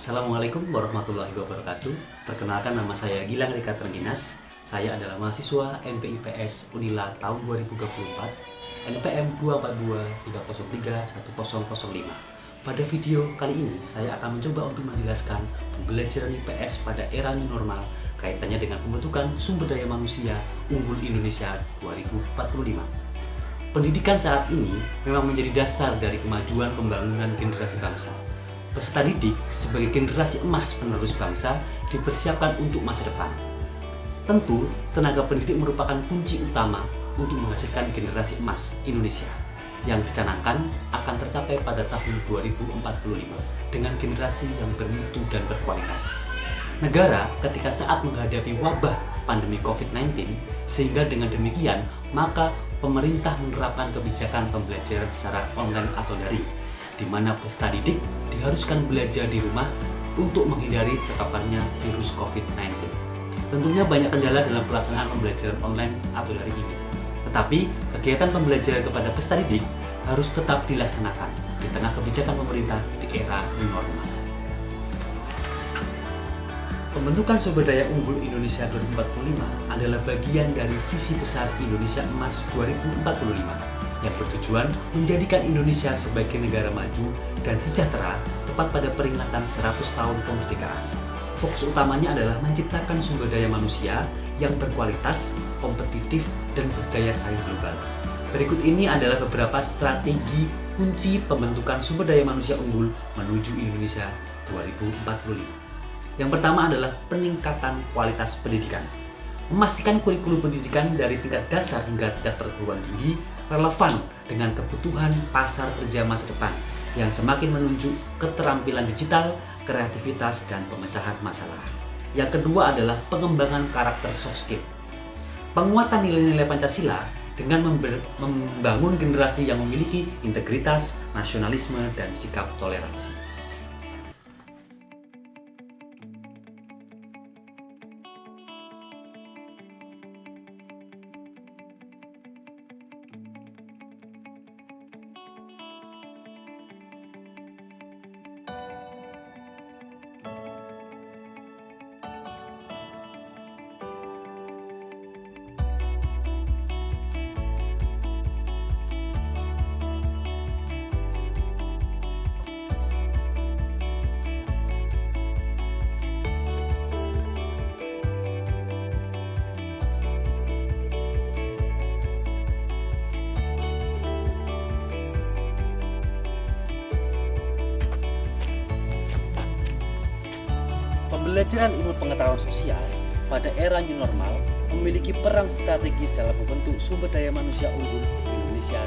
Assalamualaikum warahmatullahi wabarakatuh. Perkenalkan, nama saya Gilang Rika Trengginas. Saya adalah mahasiswa MPIPS Unila tahun 2024, NPM 242303105. Pada video kali ini saya akan mencoba untuk menjelaskan pembelajaran IPS pada era new normal kaitannya dengan pembentukan sumber daya manusia unggul Indonesia 2045. Pendidikan saat ini memang menjadi dasar dari kemajuan pembangunan generasi bangsa. Peserta didik sebagai generasi emas penerus bangsa dipersiapkan untuk masa depan. Tentu, tenaga pendidik merupakan kunci utama untuk menghasilkan generasi emas Indonesia yang dicanangkan akan tercapai pada tahun 2045 dengan generasi yang bermutu dan berkualitas. Negara ketika saat menghadapi wabah pandemi COVID-19, sehingga dengan demikian maka pemerintah menerapkan kebijakan pembelajaran secara online atau daring, di mana peserta didik diharuskan belajar di rumah untuk menghindari terpaparnya virus COVID-19. Tentunya banyak kendala dalam pelaksanaan pembelajaran online atau daring ini. Tetapi kegiatan pembelajaran kepada peserta didik harus tetap dilaksanakan di tengah kebijakan pemerintah di era new normal. Pembentukan sumber daya unggul Indonesia 2045 adalah bagian dari visi besar Indonesia Emas 2045 yang bertujuan menjadikan Indonesia sebagai negara maju dan sejahtera tepat pada peringatan 100 tahun kemerdekaan. Fokus utamanya adalah menciptakan sumber daya manusia yang berkualitas, kompetitif, dan berdaya saing global. Berikut ini adalah beberapa strategi kunci pembentukan sumber daya manusia unggul menuju Indonesia 2045. Yang pertama adalah peningkatan kualitas pendidikan. Memastikan kurikulum pendidikan dari tingkat dasar hingga tingkat perguruan tinggi relevan dengan kebutuhan pasar kerja masa depan yang semakin menunjuk keterampilan digital, kreativitas, dan pemecahan masalah. Yang kedua adalah pengembangan karakter soft skill. Penguatan nilai-nilai Pancasila dengan membangun generasi yang memiliki integritas, nasionalisme, dan sikap toleransi. Pembelajaran ilmu pengetahuan sosial pada era new normal memiliki peran strategis dalam membentuk sumber daya manusia unggul Indonesia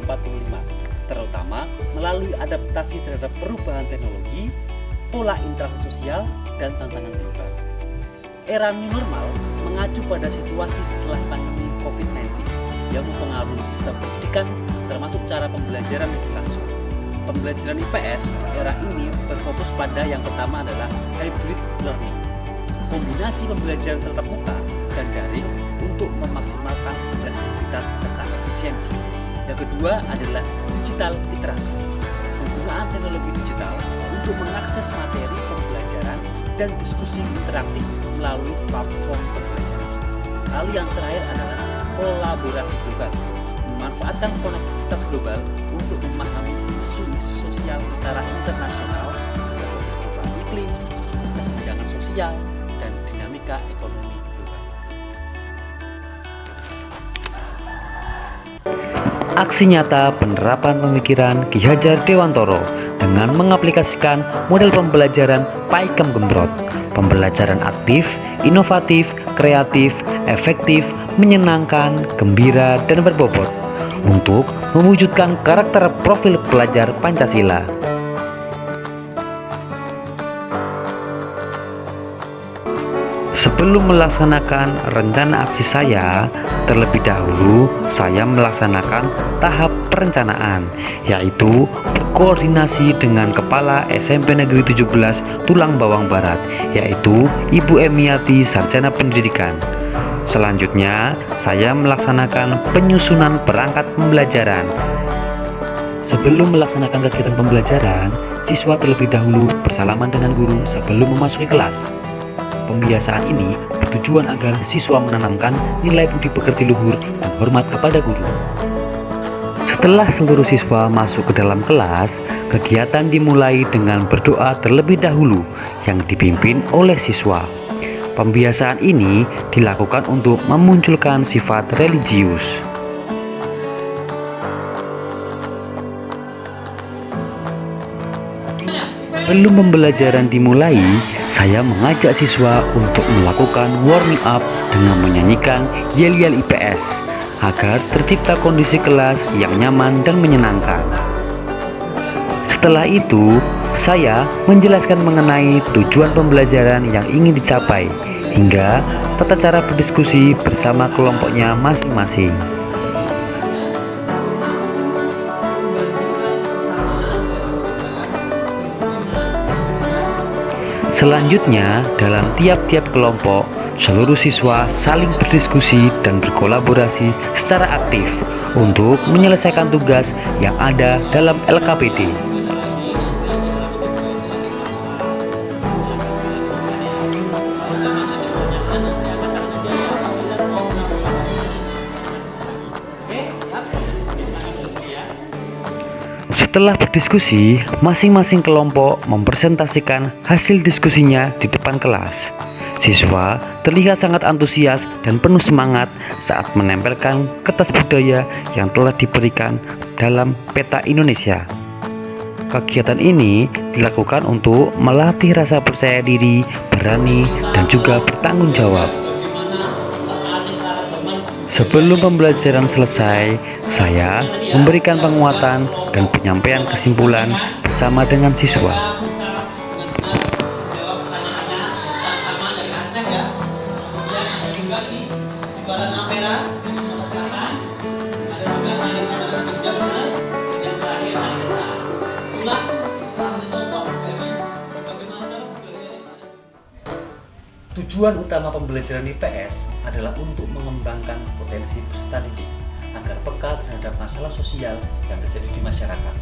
2045, terutama melalui adaptasi terhadap perubahan teknologi, pola interaksi sosial, dan tantangan global. Era new normal mengacu pada situasi setelah pandemi COVID-19 yang mempengaruhi sistem pendidikan termasuk cara pembelajaran yang berlangsung. Pembelajaran IPS di era ini berfokus pada yang pertama adalah hybrid learning, kombinasi pembelajaran tatap muka dan daring untuk memaksimalkan fleksibilitas serta efisiensi. Yang kedua adalah digital literasi, penggunaan teknologi digital untuk mengakses materi pembelajaran dan diskusi interaktif melalui platform pembelajaran. Lalu yang terakhir adalah kolaborasi global, memanfaatkan konektivitas global untuk memahami isu-isu sosial secara internasional seperti perubahan iklim, kesenjangan sosial, dan dinamika ekonomi global. Aksi nyata penerapan pemikiran Ki Hajar Dewantoro dengan mengaplikasikan model pembelajaran Pakem Gembrot, pembelajaran aktif, inovatif, kreatif, efektif, menyenangkan, gembira, dan berbobot untuk mewujudkan karakter profil pelajar Pancasila. Sebelum melaksanakan rencana aksi saya, terlebih dahulu saya melaksanakan tahap perencanaan, yaitu berkoordinasi dengan Kepala SMP Negeri 17 Tulang Bawang Barat, yaitu Ibu Emiati Sarjana Pendidikan. Selanjutnya, saya melaksanakan penyusunan perangkat pembelajaran. Sebelum melaksanakan kegiatan pembelajaran, siswa terlebih dahulu bersalaman dengan guru sebelum memasuki kelas. Pembiasaan ini bertujuan agar siswa menanamkan nilai budi pekerti luhur dan hormat kepada guru. Setelah seluruh siswa masuk ke dalam kelas, kegiatan dimulai dengan berdoa terlebih dahulu yang dipimpin oleh siswa. Pembiasaan ini dilakukan untuk memunculkan sifat religius. Sebelum pembelajaran dimulai, saya mengajak siswa untuk melakukan warming up dengan menyanyikan yel-yel IPS agar tercipta kondisi kelas yang nyaman dan menyenangkan. Setelah itu, saya menjelaskan mengenai tujuan pembelajaran yang ingin dicapai hingga tata cara berdiskusi bersama kelompoknya masing-masing. Selanjutnya, dalam tiap-tiap kelompok, seluruh siswa saling berdiskusi dan berkolaborasi secara aktif untuk menyelesaikan tugas yang ada dalam LKPD. Setelah berdiskusi, masing-masing kelompok mempresentasikan hasil diskusinya di depan kelas. Siswa terlihat sangat antusias dan penuh semangat saat menempelkan kertas budaya yang telah diberikan dalam peta Indonesia. Kegiatan ini dilakukan untuk melatih rasa percaya diri, berani, dan juga bertanggung jawab. Sebelum pembelajaran selesai, saya memberikan penguatan dan penyampaian kesimpulan bersama dengan siswa. Tujuan utama pembelajaran IPS adalah untuk mengembangkan potensi peserta didik agar peka terhadap masalah sosial yang terjadi di masyarakat,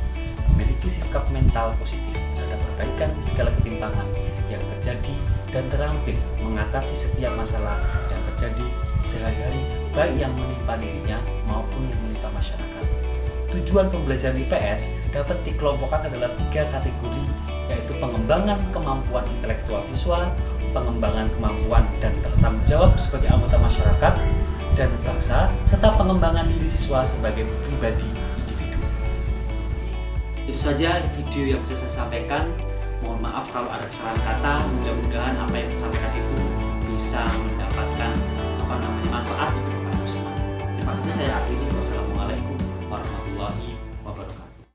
memiliki sikap mental positif terhadap perbaikan segala ketimpangan yang terjadi dan terampil mengatasi setiap masalah yang terjadi sehari-hari baik yang menimpa dirinya maupun yang menimpa masyarakat. Tujuan pembelajaran IPS dapat dikelompokkan adalah 3 kategori, yaitu pengembangan kemampuan intelektual siswa, pengembangan kemampuan dan rasa tanggung jawab sebagai anggota masyarakat dan bangsa, serta pengembangan diri siswa sebagai pribadi individu. Itu saja video yang bisa saya sampaikan. Mohon maaf kalau ada kesalahan kata. Mudah-mudahan apa yang disampaikan itu bisa mendapatkan manfaat untuk kita semua. Terima kasih, saya akhiri. Wassalamualaikum warahmatullahi wabarakatuh.